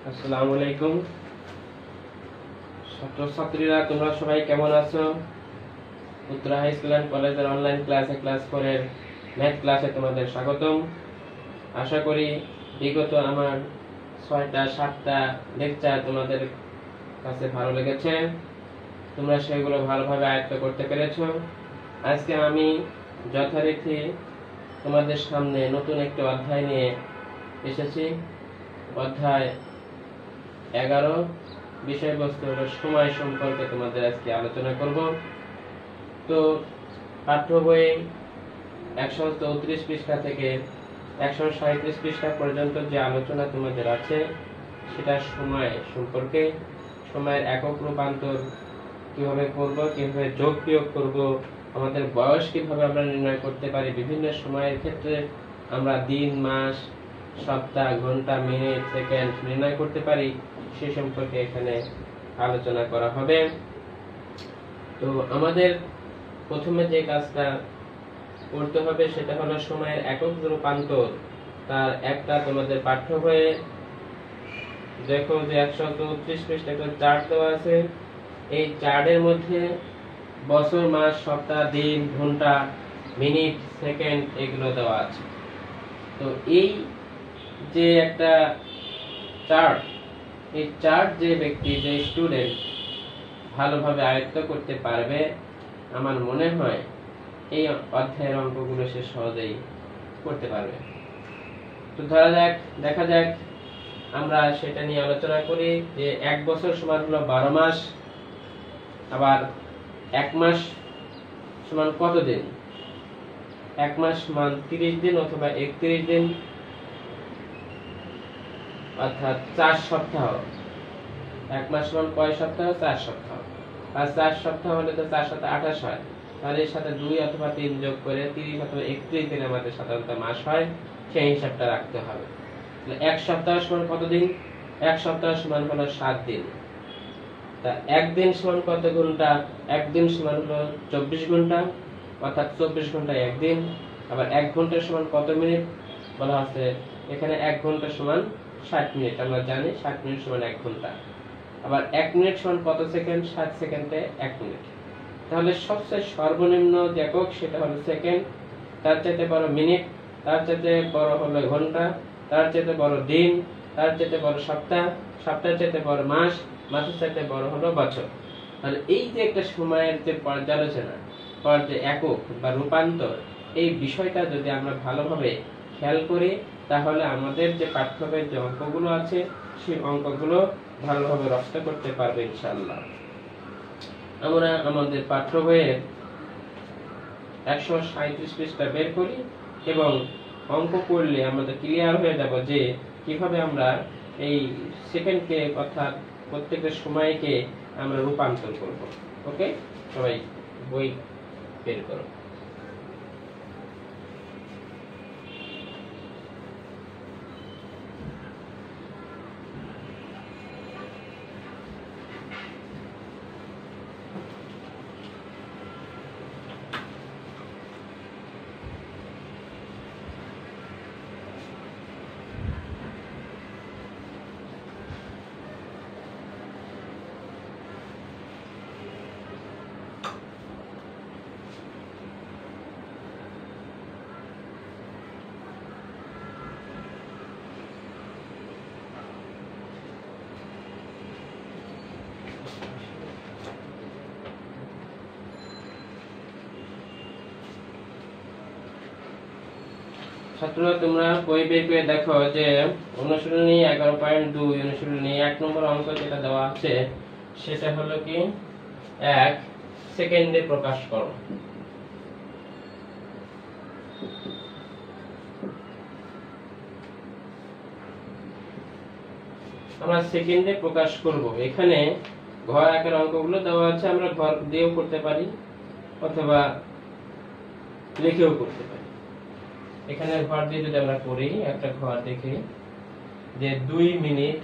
আসসালামু আলাইকুম ছাত্রছাত্রীরা, তোমরা সবাই কেমন আছো? উত্তরা হাই স্কুল এন্ড কলেজের অনলাইন ক্লাসে ক্লাস 4 এর ম্যাথ ক্লাসে তোমাদের স্বাগতম। আশা করি বিগত আমার 6টা 7টা লেকচার তোমাদের কাছে ভালো লেগেছে, তোমরা সেগুলো ভালোভাবে আয়ত্ত করতে পেরেছো। আজকে আমি যথারীতি তোমাদের সামনে নতুন একটি অধ্যায় নিয়ে এসেছি। অধ্যায় 11, বিষয়বস্তু হলো সময় সম্পর্কে তোমাদের আজকে আলোচনা করব। তো পাঠ্য বই 134 পৃষ্ঠা থেকে 137 পৃষ্ঠা পর্যন্ত যে আলোচনা তোমাদের আছে সেটা সময় সম্পর্কে, সময়ের একক রূপান্তর কিভাবে করব, কিভাবে যোগ বিয়োগ করব, আমাদের বয়স কিভাবে আমরা নির্ণয় করতে পারি, বিভিন্ন সময়ের ক্ষেত্রে আমরা দিন, মাস, সপ্তাহ, ঘন্টা, মিনিট, সেকেন্ড নির্ণয় করতে পারি, সে সম্পর্কে এখানে আলোচনা করা হবে। তো আমাদের প্রথমে যে কাজটা করতে হবে সেটা হলো সময়ের একক রূপান্তর। তার একটা তোমাদের পাঠ্য বইয়ে দেখো যে 134 পৃষ্ঠা একটা চার্ট দেওয়া আছে। এই চার্টের মধ্যে বছর, মাস, সপ্তাহ, দিন, ঘন্টা, মিনিট, সেকেন্ড এগুলো দেওয়া আছে। তো এই যে একটা চার্ট, এই চার্ট যে ব্যক্তি, যে স্টুডেন্ট ভালোভাবে আয়ত্ত করতে পারবে, আমার মনে হয় এই অধ্যায়ের অঙ্কগুলো সে সহজেই করতে পারবে। তো দেখা যাক আমরা সেটা নিয়ে আলোচনা করি যে 1 বছর সমান হলো 12 মাস, আবার 1 মাস সমান কত দিন? 1 মাস সমান 30 দিন অথবা 31 দিন, অর্থাৎ 4 সপ্তাহ। 1 মাস সমান কয় সপ্তাহ? 4 সপ্তাহ। আর 4 সপ্তাহ হলে তো 4 7 28 হয়, তাহলে এর সাথে 2 অথবা 3 যোগ করে 30 অথবা 31 দিন আমাদের সাধারণত মাস হয়, সেই হিসাবটা রাখতে হবে। তাহলে 1 সপ্তাহ সমান কত দিন? 1 সপ্তাহ সমান হলো 7 দিন। তা 1 দিন সমান কত ঘন্টা? 1 দিন সমান হলো 24 ঘন্টা, অর্থাৎ 24 ঘন্টায় 1 দিন। আবার 1 ঘন্টা সমান কত মিনিট? বলা আছে এখানে 1 ঘন্টা সমান 60 মিনিট। আমরা জানি 60 মিনিট সমান 1 ঘন্টা। আবার 1 মিনিট সমান কত সেকেন্ড? 60 সেকেন্ডে 1 মিনিট। তাহলে সবচেয়ে সর্বনিম্ন যে একক সেটা হলো সেকেন্ড, তার চাইতে বড় মিনিট, তার চাইতে বড় হলো ঘন্টা, তার চাইতে বড় দিন, তার চাইতে বড় সপ্তাহ, সপ্তাহের চাইতে বড় মাস, মাসের চাইতে বড় হলো বছর। তাহলে এই যে একটা সময়ের যে পর্যালোচনা, যে একক বা রূপান্তর, এই বিষয়টা যদি আমরা ভালোভাবে খেয়াল করি তাহলে আমাদের যে পাঠ্যবইয়ের যে অঙ্কগুলো আছে সেই অঙ্কগুলো ভালোভাবে রপ্ত করতে পারবে ইনশাআল্লাহ। আমরা আমাদের পাঠ্য বইয়ের 137 পৃষ্ঠা বের করি এবং অঙ্ক করলে আমাদের ক্লিয়ার হয়ে যাব যে কিভাবে আমরা এই সেকেন্ডকে অর্থাৎ প্রত্যেকটা সময়কে আমরা রূপান্তর করব। ওকে, সবাই বই বের করো। ছাত্ররা, তোমরা বই বের করে দেখো যে অনুশীলনী 11.2 অনুশীলনী 1 নম্বর অঙ্ক যেটা দেওয়া আছে সেটা হলো কি 1 সেকেন্ডে প্রকাশ করো। আমরা সেকেন্ডে প্রকাশ করব। এখানে ঘর আকার অঙ্কগুলো দেওয়া আছে, আমরা ঘর দিয়েও করতে পারি অথবা লিখেও করতে পারি। এখানে ঘর দিয়ে যদি আমরা করি, একটা ঘর দেখি যে 2 মিনিট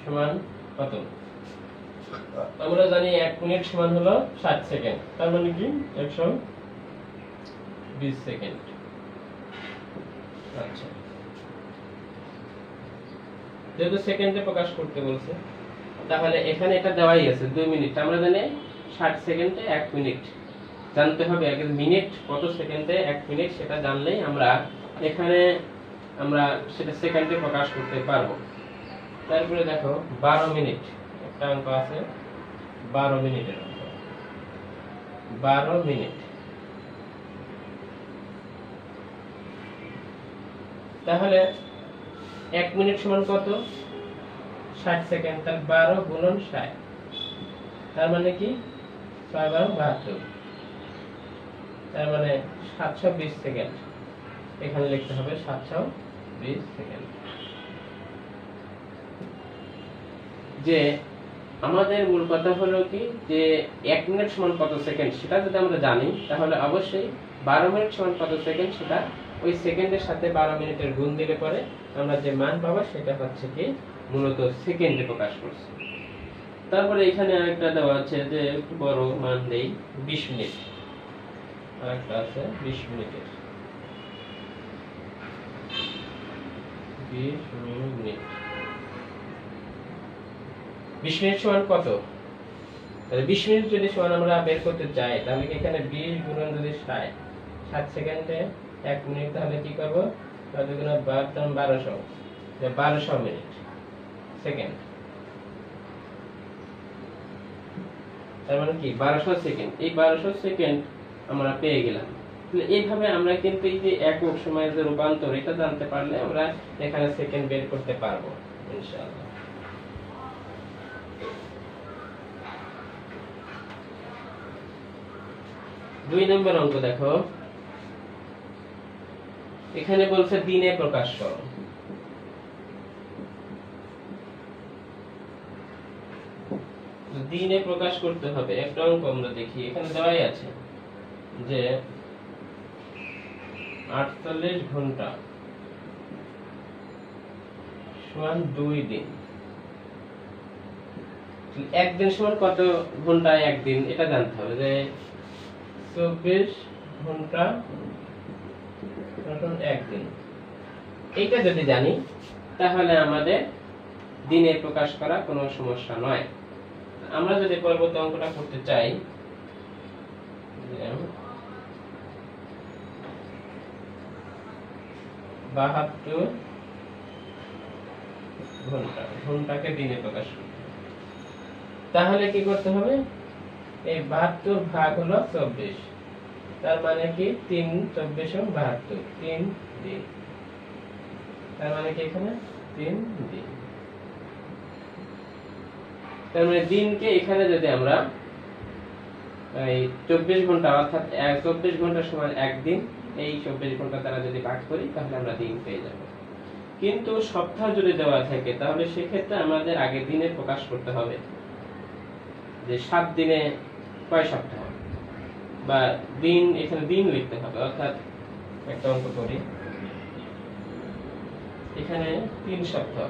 সমান কত? আমরা জানি 1 মিনিট সমান হলো 60 সেকেন্ড, তার মানে কি 120 সেকেন্ড। আচ্ছা, যেহেতু সেকেন্ডে প্রকাশ করতে বলছে, তাহলে এখানে এটা দেওয়াই আছে 2 মিনিট। আমরা জানি 60 সেকেন্ডে 1 মিনিট। জানতে হবে আগে মিনিট কত সেকেন্ডে 1 মিনিট, সেটা জানলেই আমরা এখানে আমরা সেটা সেকেন্ডে প্রকাশ করতে পারবো। তারপরে দেখো 12 মিনিট, একটা অঙ্ক আছে 12 মিনিটের অঙ্ক। 12 মিনিট, তাহলে 1 মিনিট সমান কত? 60 সেকেন্ড। তাহলে 12 গুণন 60, তার মানে কি 6 12 72, তার মানে 720 সেকেন্ড। এখানে লিখতে হবে 720 সেকেন্ড। যে আমাদের মূল কথা হলো কি, যে 1 মিনিট সমান কত সেকেন্ড সেটা যদি আমরা জানি, তাহলে অবশ্যই 12 মিনিট সমান কত সেকেন্ড সেটা ওই সেকেন্ডের সাথে 12 মিনিটের গুণ দিলে পরে আমরা যে মান পাবো সেটা হচ্ছে কি মূলত সেকেন্ডে প্রকাশ করছে। তারপরে এখানে আরেকটা দেওয়া আছে যে একটু বড় মান দেই 20 মিনিট, আরেকটা আছে 20 মিনিটের। 20 মিনিট, 20 মিনিট সমান কত? তাহলে 20 মিনিট যদি সমান আমরা বের করতে চাই, তাহলে এখানে 20 গুণন যদি 60, 60 সেকেন্ডে 1 মিনিট, তাহলে কি করব? 12 গুণ 1200, 1200 মিনিট সেকেন্ড। তার মানে কি 1200 সেকেন্ড। এই 1200 সেকেন্ড আমরা পেয়ে গেলাম। এইভাবে আমরা কিন্তু এই যে একক সময়ের যে রূপান্তর, এটা জানতে পারলে আমরা এখানে সেকেন্ড বের করতে পারবো ইনশাআল্লাহ। 2 নম্বর অঙ্ক দেখো, এখানে বলছে দিনে প্রকাশ করো। দিনে প্রকাশ করতে হবে। একটা অঙ্ক আমরা দেখি, এখানে দেওয়াই আছে যে 48 ঘন্টা সমান 2 দিন। একদিন সমান কত ঘন্টা? একদিন, এটা জানতে হবে যে 24 ঘন্টা সমান একদিন। এইটা যদি জানি, তাহলে আমাদের দিনে প্রকাশ করা কোনো সমস্যা নয়। আমরা যদি পরবর্তী অঙ্কটা করতে চাই, 72 ঘন্টা, ঘন্টাকে দিনে প্রকাশ করতে হবে। তাহলে কি করতে হবে? এই 72 ভাগ হলো 24, তার মানে কি 3 24 72, 3 দিন। তার মানে কি এখানে 3 দিন। তার মানে দিনকে এখানে যদি আমরা এই 24 ঘন্টা, অর্থাৎ 24 ঘন্টা সমান একদিন, এই 24 ঘন্টা দ্বারা যদি ভাগ করি, তাহলে আমরা দিন পেয়ে যাব। কিন্তু সপ্তাহ যদি দেওয়া থাকে, তাহলে সেক্ষেত্রে আমাদের আগে দিনে প্রকাশ করতে হবে যে 7 দিনে কয় সপ্তাহ, বা দিন, এখানে দিন লিখতে হবে। অর্থাৎ একটা অঙ্ক করি, এখানে 3 সপ্তাহ,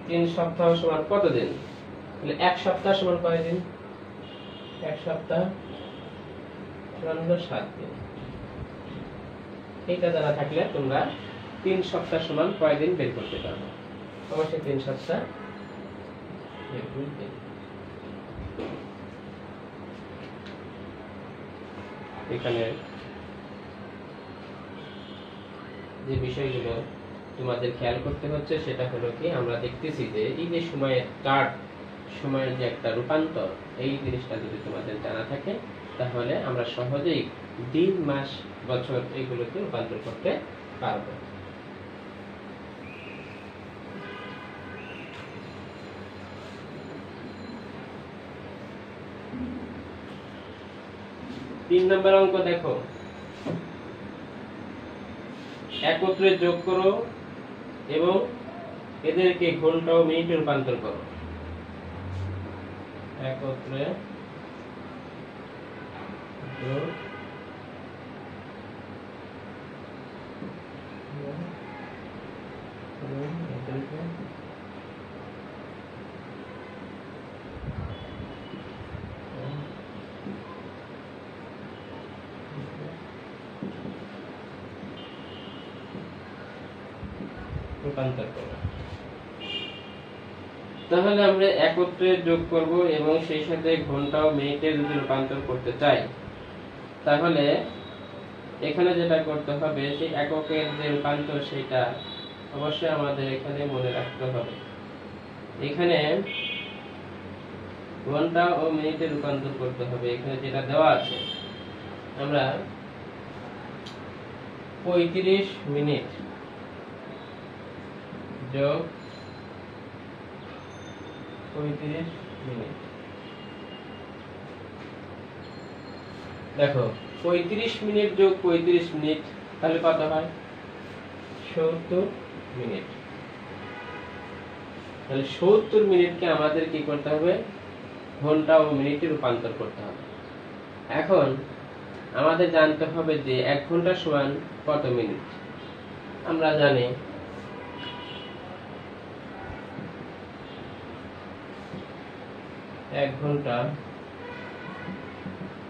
3 সপ্তাহ সমান কত দিন? তাহলে 1 সপ্তাহ সমান কয় দিন? 1 সপ্তাহ সমান হলো 7 দিন। এইটা জানা থাকলে তোমরা 3 সপ্তাহ সমান কয় দিন বের করতে পারবে। অবশ্যই 3 সপ্তাহ 21 দিন। এখানে যে বিষয়গুলো তোমাদের খেয়াল করতে হচ্ছে সেটা হলো কি, আমরা দেখতেছি যে এই যে সময়ের কাট, সময়ের যে একটা রূপান্তর, এই জিনিসটা যদি তোমাদের জানা থাকে, তাহলে আমরা সহজেই দিন, মাস, বছর এগুলোকে রূপান্তর করতে পারবো। তিন নম্বর অঙ্ক দেখো, একত্রে যোগ করো এবং এদেরকে ঘন্টা ও মিনিটে রূপান্তর করো। একত্রে যোগ রূপান্তর করব। তাহলে আমরা একত্রে যোগ করব এবং সেই সাথে ঘন্টা ও মিনিটে যদি রূপান্তর করতে চাই, তাহলে এখানে যেটা করতে হবে সেই এককের যে রূপান্তর সেটা অবশ্যই আমাদের এখানে মনে রাখতে হবে। এখানে ঘন্টা ও মিনিটে রূপান্তর করতে হবে। এখানে যেটা দেওয়া আছে, আমরা 35 মিনিট যোগ 35 মিনিট। দেখো 35 মিনিট যোগ 35 মিনিট তাহলে কত হয়? 70 মিনিট। তাহলে 70 মিনিটকে আমাদের কি করতে হবে? ঘন্টা ও মিনিটে রূপান্তর করতে হবে। এখন আমাদের জানতে হবে যে 1 ঘন্টা সমান কত মিনিট। আমরা জানি 1 ঘন্টা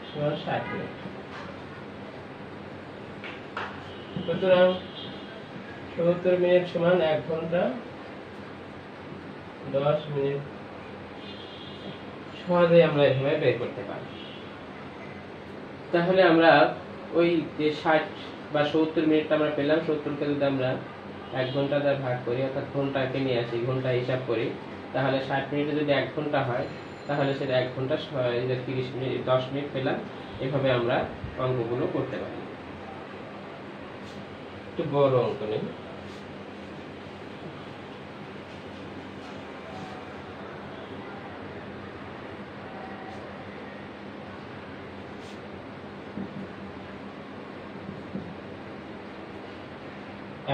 সমান 60 মিনিট। সুতরাং 70 মিনিট সমান 1 ঘন্টা 10 মিনিট। সহজেই আমরা এভাবে বের করতে পারি। তাহলে আমরা ওই যে 60 বা 70 মিনিট আমরা পেলাম, 70কে যদি আমরা 1 ঘন্টা দ্বারা ভাগ করি, অর্থাৎ ঘন্টাকে নিয়ে আসি, ঘন্টা হিসাব করি, তাহলে 60 মিনিটে যদি 1 ঘন্টা হয় তাহলে সেটা 1 ঘন্টা 30 মিনিট 10 মিনিট পেলাম। এভাবে আমরা অঙ্কগুলো করতে পারি। একটু বড় অঙ্ক নেই।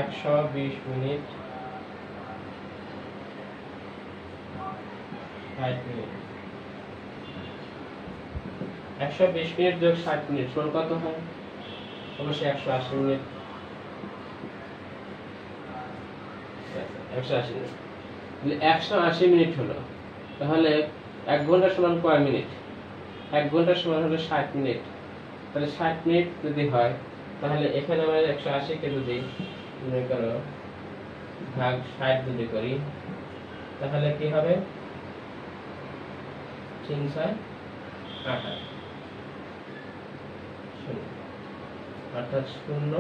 একশো 20 মিনিট 60 মিনিট। 120 মিনিট যোগ 60 মিনিট সমান কত হয়? অবশ্যই 180 মিনিট। 180 মিনিট। 180 মিনিট হলো। তাহলে 1 ঘন্টা সমান কয় মিনিট? 1 ঘন্টা সমান হলো 60 মিনিট। তাহলে 60 মিনিট যদি হয় তাহলে এখানে আমরা 180 কে যদি মনে করো ভাগ 60 যদি করি তাহলে কি হবে? 3 6 28 অর্থাৎ 0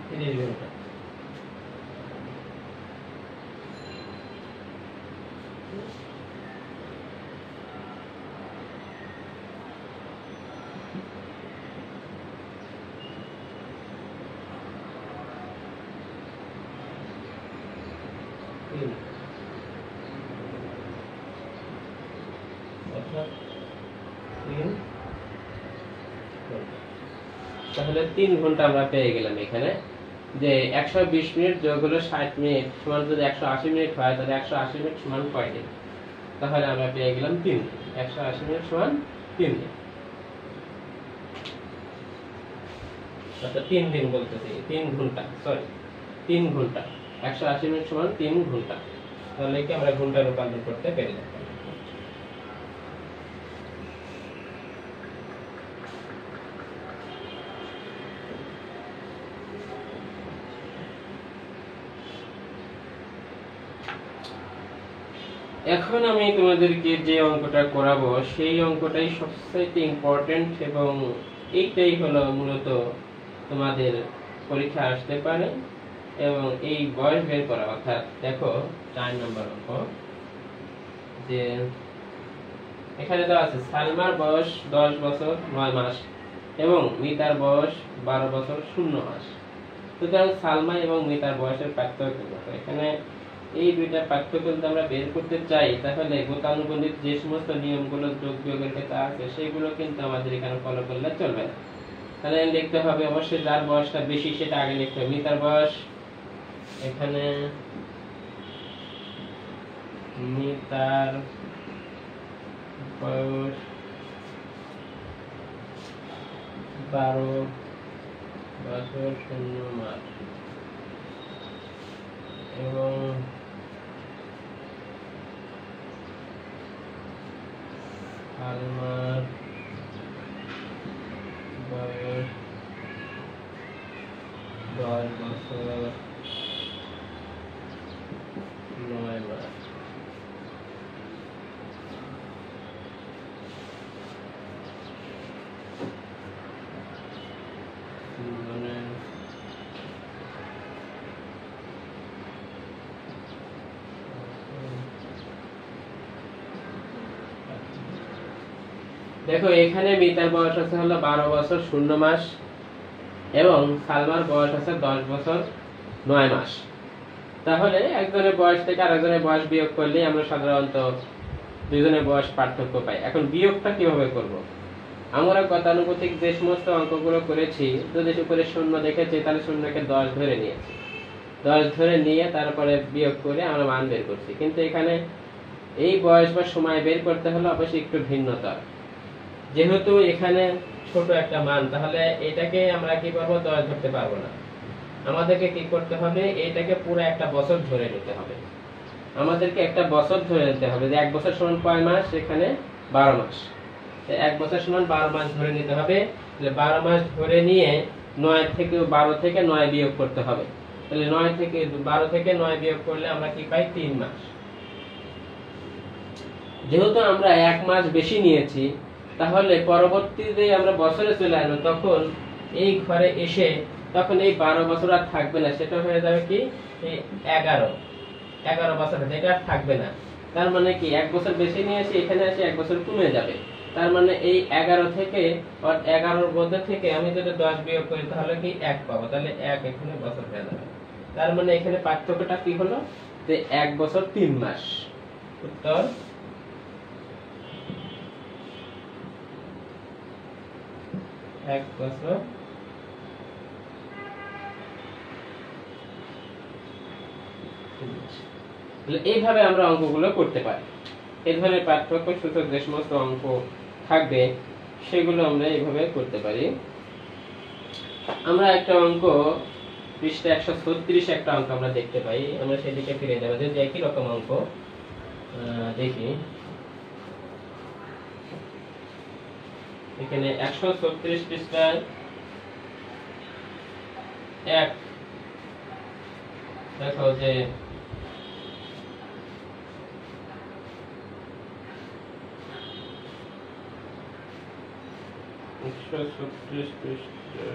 30 ঘন্টা। তাহলে 3 ঘন্টা আমরা পেয়ে গেলাম এখানে, যে 120 মিনিট যোগ হলো 60 মিনিট সমান যদি 180 মিনিট হয় তাহলে 180 মিনিট সমান কয় দিন? তাহলে আমরা পেয়ে গেলাম 3 দিন। 180 মিনিট সমান 3 দিন। আচ্ছা 3 দিন বলতেছি, 3 ঘন্টা, সরি 3 ঘন্টা। 180 মিনিট সমান 3 ঘন্টা। তাহলে কি আমরা ঘন্টা রূপান্তর করতে পেরেছি। এখন আমি তোমাদেরকে যে অঙ্কটা করাবো সেই অঙ্কটাই সবচেয়ে ইম্পর্টেন্ট এবং এইটাই হলো মূলত তোমাদের পরীক্ষা আসতে পারে এবং এই বয়স বের করা, অর্থাৎ দেখো 4 নম্বর অঙ্ক, যে এখানে দেওয়া আছে সালমার বয়স 10 বছর 9 মাস এবং মিতার বয়স 12 বছর 0 মাস। সুতরাং সালমা এবং মিতার বয়সের পার্থক্য কত? এখানে এই দুইটা পার্থক্য যদি আমরা বের করতে চাই তাহলে গতানুগতিক যে সমস্ত নিয়মগুলো যোগ বিয়োগের ক্ষেত্রে আছে সেগুলো কিন্তু আমাদের এখানে ফলো করলে চলবে না। তাহলে লিখতে হবে অবশ্যই যার বয়সটা বেশি সেটা আগে লিখতে হবে। মিতার বয়স, এখানে মিতার বয়স 12 বছর 0 মাস এবং সালমার বয়স দেখো এখানে মিতার বয়স আছে হলো 12 বছর 0 মাস এবং সালমার বয়স আছে 10 বছর 9 মাস। তাহলে একজনের বয়স থেকে আরেকজনের বয়স বিয়োগ করলে আমরা সাধারণত দুইজনের বয়স পার্থক্য পাই। এখন বিয়োগটা কিভাবে করব? আমরা গতানুগতিক যে সমস্ত অঙ্কগুলো করেছি, যদি উপরে শূন্য দেখেছি তাহলে শূন্যকে 10 ধরে নিয়েছি, 10 ধরে নিয়ে তারপরে বিয়োগ করে আমরা মান বের করছি। কিন্তু এখানে এই বয়স বা সময় বের করতে হলে অবশ্যই একটু ভিন্নতা। যেহেতু এখানে ছোট একটা মান, তাহলে এটাকে আমরা কি করবো? 10 ধরতে পারবো না। আমাদেরকে কি করতে হবে? এটাকে পুরো একটা বছর ধরে নিতে হবে। আমাদেরকে একটা বছর ধরে নিতে হবে যে 1 বছর সমান কয় মাস? এখানে 12 মাস। 1 বছর সমান 12 মাস ধরে নিতে হবে। 12 মাস ধরে নিয়ে 12 থেকে 9 বিয়োগ করতে হবে। তাহলে 12 থেকে 9 বিয়োগ করলে আমরা কি পাই? 3 মাস। যেহেতু আমরা 1 মাস বেশি নিয়েছি, তাহলে পরবর্তীতে আমরা বছরে চলে আসবো, তখন এই ঘরে এসে তখন এই 12 বছর আর থাকবে না, সেটা হয়ে যাবে কি? এই 11 বছর, যেটা আর থাকবে না। তার মানে কি 1 বছর বেশি নিয়েছি, এখানে এসে 1 বছর কমে যাবে। তার মানে এই 11 থেকে 11-র মধ্যে থেকে আমি যদি 10 বিয়োগ করি তাহলে কি 1 পাবো, তাহলে 1 এখানে বছর হয়ে যাবে। তার মানে এখানে পার্থক্যটা কি হলো? যে 1 বছর 3 মাস। উত্তর 1 বছর 3 মাস। এইভাবে আমরা অঙ্কগুলো করতে পারি। এই ধরনের পার্থক্য সূচক যে সমস্ত অঙ্ক থাকবে সেগুলো আমরা এইভাবে করতে পারি। আমরা একটা অঙ্ক পৃষ্ঠা 136 একটা অঙ্ক আমরা দেখতে পাই, আমরা সেদিকে ফিরে যাবো। যদি একই রকম অঙ্ক দেখি, এখানে 136 পৃষ্ঠায় 1 দেখো যে 136 পৃষ্ঠা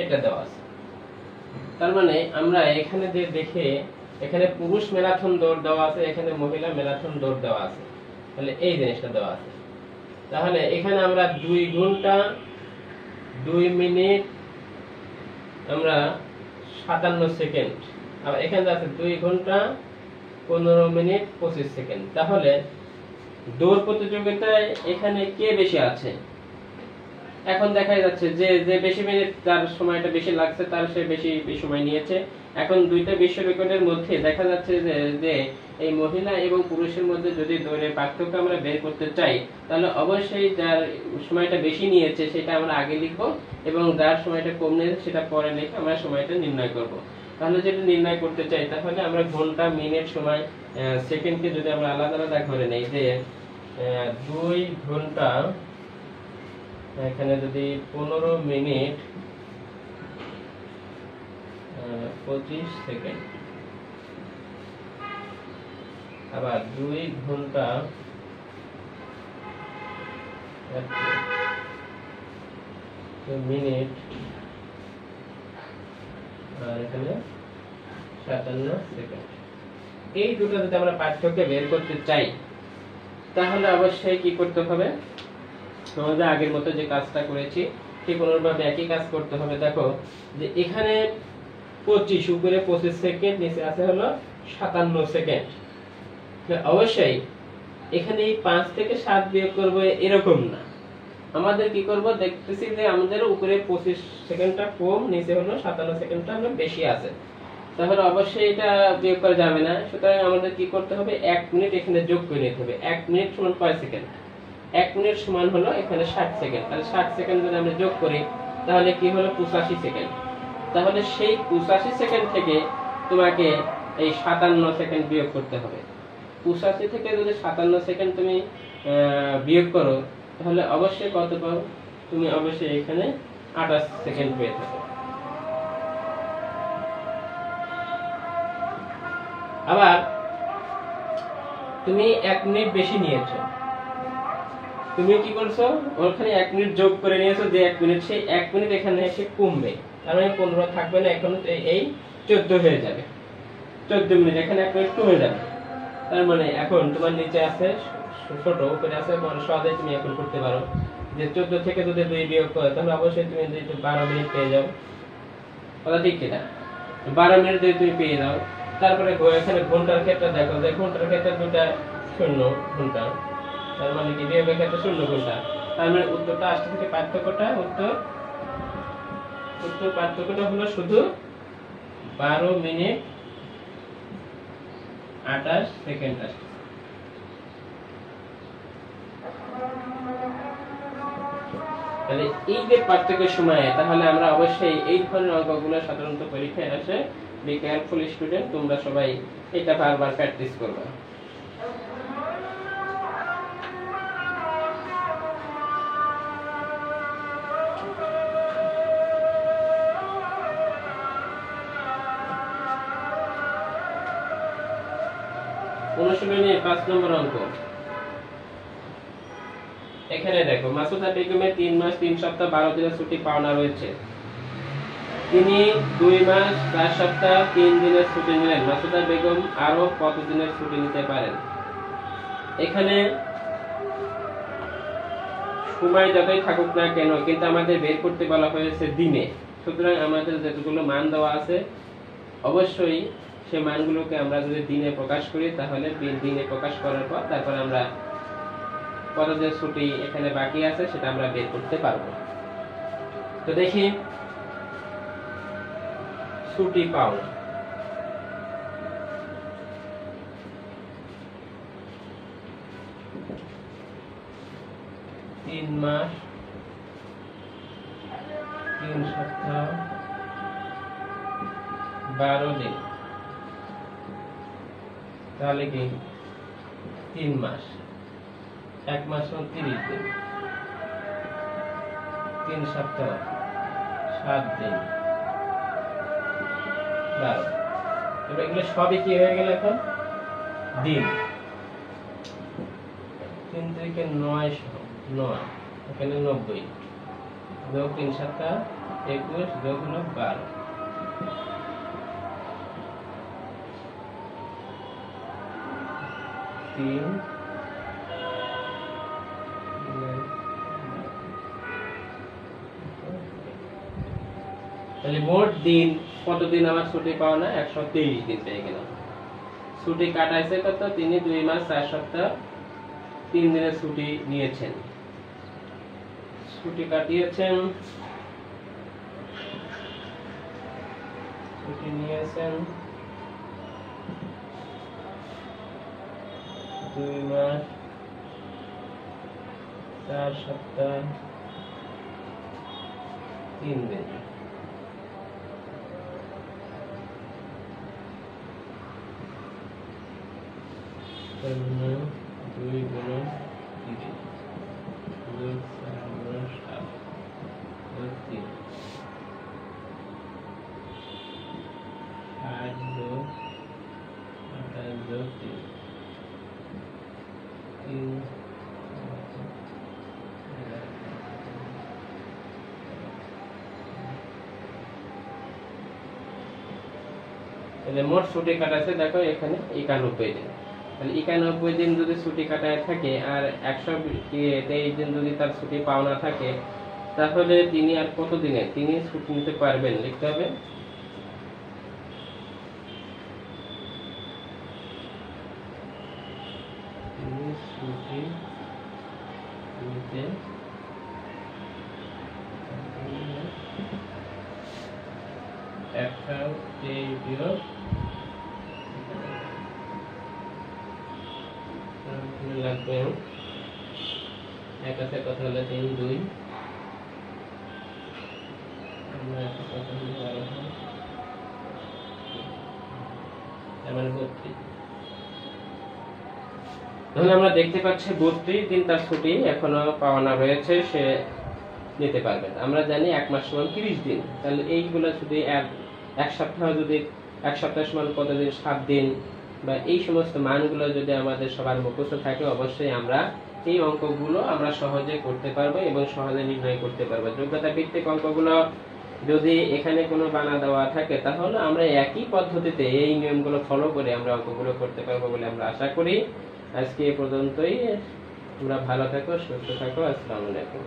এটা দেওয়া আছে। তার মানে আমরা এখানে যে দেখে, এখানে পুরুষ ম্যারাথন দৌড় দেওয়া আছে, এখানে মহিলা ম্যারাথন দৌড় দেওয়া আছে, তাহলে এই জিনিসটা দেওয়া আছে। তাহলে এখানে আমরা 2 ঘন্টা 2 মিনিট আমরা 57 সেকেন্ড, আর এখানে আছে 2 ঘন্টা 15 মিনিট 25 সেকেন্ড। তাহলে দৌড় প্রতিযোগিতায় এখানে কে বেশি আছে? এখন দেখা যাচ্ছে যে যে বেশি মিনিট, তার সময়টা বেশি লাগছে, তার সে বেশি সময় নিয়েছে। এখন দুইটা বিশ্ব রেকর্ডের মধ্যে দেখা যাচ্ছে যে এই মহিলা এবং পুরুষের মধ্যে যদি দৌড়ের পার্থক্য আমরা বের করতে চাই, তাহলে অবশ্যই যার সময়টা বেশি নিয়েছে সেটা আমরা আগে লিখব এবং যার সময়টা কম নিয়েছে সেটা পরে লিখে আমরা সময়টা নির্ণয় করব। তাহলে যেটা নির্ণয় করতে চাই, তাহলে আমরা ঘন্টা, মিনিট, সময়, সেকেন্ডকে যদি আমরা আলাদা আলাদা করে নেই, যে 2 ঘন্টা, এখানে যদি 15 মিনিট 25 সেকেন্ড, আবার 2 ঘন্টা মিনিট, আর এখানে 57 সেকেন্ড। এই দুটো যদি আমরা পার্থক্য বের করতে চাই, তাহলে অবশ্যই কি করতে হবে? আমাদের আগের মতো যে কাজটা করেছি ঠিক অনুরূপভাবে একই কাজ করতে হবে। দেখো যে এখানে 25, উপরে 25 সেকেন্ড, নিচে আছে হলো 57 সেকেন্ড। অবশ্যই এখানে এই 5 থেকে 7 বিয়োগ করব এরকম না, আমাদের কি করব, দেখতেছি যে আমাদের উপরে 25 সেকেন্ডটা কম, নিচে হলো 57 সেকেন্ডটা আমরা বেশি আছে, তাহলে অবশ্যই এটা বিয়োগ করা যাবে না। সুতরাং আমাদের কি করতে হবে, 1 মিনিট এখানে যোগ করে নিতে হবে। 1 মিনিট সমান কয় সেকেন্ড? 1 মিনিট সমান হলো এখানে 60 সেকেন্ড। তাহলে 60 সেকেন্ড যদি আমরা যোগ করি তাহলে কি হলো 85 সেকেন্ড। তাহলে সেই 85 সেকেন্ড থেকে তোমাকে এই 57 সেকেন্ড বিয়োগ করতে হবে। 85 থেকে যদি 57 সেকেন্ড তুমি বিয়োগ করো তাহলে অবশ্যই কত পাও, তুমি অবশ্যই এখানে 28 সেকেন্ড পেয়ে থাকো। আবার তুমি 1 মিনিট বেশি নিয়েছো, তুমি কি করছো, ওখানে 1 মিনিট যোগ করে নিয়েছো, যে 1 মিনিট, সেই 1 মিনিট এখানে এসে কমবে, তার মানে 15 থাকবে না, এখন এই 14 হয়ে যাবে। 14 মিনিট এখানে 1 মিনিট কমে যাবে। তার মানে এখন তোমার নিচে আছে ছোট, উপরে আছে বড়, সহজেই তুমি এখন করতে পারো যে 14 থেকে যদি 2 বিয়োগ করো তাহলে অবশ্যই তুমি 12 মিনিট পেয়ে যাও। কথা ঠিক কিনা? 12 মিনিট যদি তুমি পেয়ে যাও, তারপরে এখানে ঘন্টার ক্ষেত্রে দেখো যে ঘন্টার ক্ষেত্রে দুটা শূন্য ঘন্টা, তার মানে কি বিয়োগের ক্ষেত্রে 0 ঘন্টা, তার মানে উত্তরটা আসছে থেকে পার্থক্যটা, উত্তর পার্থক্যটা হলো শুধু 12 মিনিট 28 সেকেন্ড আসছে। তাহলে এই যে পার্থক্যের সময়ে, তাহলে আমরা অবশ্যই এই ধরনের অঙ্কগুলো সাধারণত পরীক্ষায় আসে। বি কেয়ারফুল স্টুডেন্ট, তোমরা সবাই এটা বারবার প্র্যাকটিস করবে। অনুশীলনী 5 নম্বর অঙ্ক। এখানে দেখো মাসুদা বেগমের 3 মাস 3 সপ্তাহ 12 দিনের ছুটি পাওনা রয়েছে। তিনি 2 মাস 4 সপ্তাহ 3 দিনের ছুটি নিলেন। মাসুদা বেগম আরো কত দিনের ছুটি নিতে পারেন? এখানে সময় যতই থাকুক না কেন, কিন্তু আমাদের বের করতে বলা হয়েছে দিনে। সুতরাং আমাদের যেগুলো মান দেওয়া আছে অবশ্যই সেই মানগুলোকে আমরা যদি দিনে প্রকাশ করি তাহলে দিনে প্রকাশ করার পর তারপর আমরা কত যে ছুটি এখানে বাকি আছে সেটা আমরা বের করতে পারবো। তো দেখি ছুটি পাওনা। তিন মাস 3 সপ্তাহ 12 দিন, তাহলে কি 3 মাস, 1 মাস 30 দিন, 3 সপ্তাহ 7 দিন, 12। এবার এগুলো সবই কি হয়ে গেল এখন দিন। 3 থেকে 9 এখানে 90 যোগ 3 সপ্তাহ 21 যোগ হলো 12, তাহলে মোট দিন কতদিন আমার ছুটি পাওয়া না, 123 দিন পেয়ে গেলাম। ছুটি কাটাইছে কত, তিনি 2 মাস 4 সপ্তাহ 3 দিনের ছুটি নিয়েছেন। ছুটি কাটিয়েছেন, ছুটি নিয়েছেন 2 মাস 4 সপ্তাহ 3 দিন। দুই গুণ 30 যোগ 4 গুণ 7 যোগ 3 8 যোগ 28 যোগ 3 মোট ছুটি কাটাচ্ছে দেখো এখানে 91 দিন। তাহলে 91 দিন যদি ছুটি কাটায় থাকে আর 123 দিন যদি তার ছুটি পাওনা থাকে তাহলে তিনি আর কত দিনে তিনি ছুটি নিতে পারবেন লিখতে হবে। ছুটি নিতে একটা বিয়োগ লাগবে। এক আছে কথা হলো 3 2 আমরা একটা কথা হলো 12 মানে 32। তাহলে আমরা দেখতে পাচ্ছি 32 দিন তার ছুটি এখনো পাওনা রয়েছে, সে নিতে পারবে। আমরা জানি 1 মাস সমান 30 দিন। তাহলে এইগুলো যদি এক সপ্তাহ, যদি 1 সপ্তাহ সমান কত দিন, 7 দিন, বা এই সমস্ত মানগুলো যদি আমাদের সবার মুখস্থ থাকে, অবশ্যই আমরা এই অঙ্কগুলো আমরা সহজে করতে পারবো এবং সহজে নির্ণয় করতে পারবো। যোগ্যতা ভিত্তিক অঙ্কগুলো যদি এখানে কোনো বানা দেওয়া থাকে, তাহলে আমরা একই পদ্ধতিতে এই নিয়মগুলো ফলো করে আমরা অঙ্কগুলো করতে পারবো বলে আমরা আশা করি। আজকে এ পর্যন্তই। তোমরা ভালো থাকো, সুস্থ থাকো। আসসালামু আলাইকুম।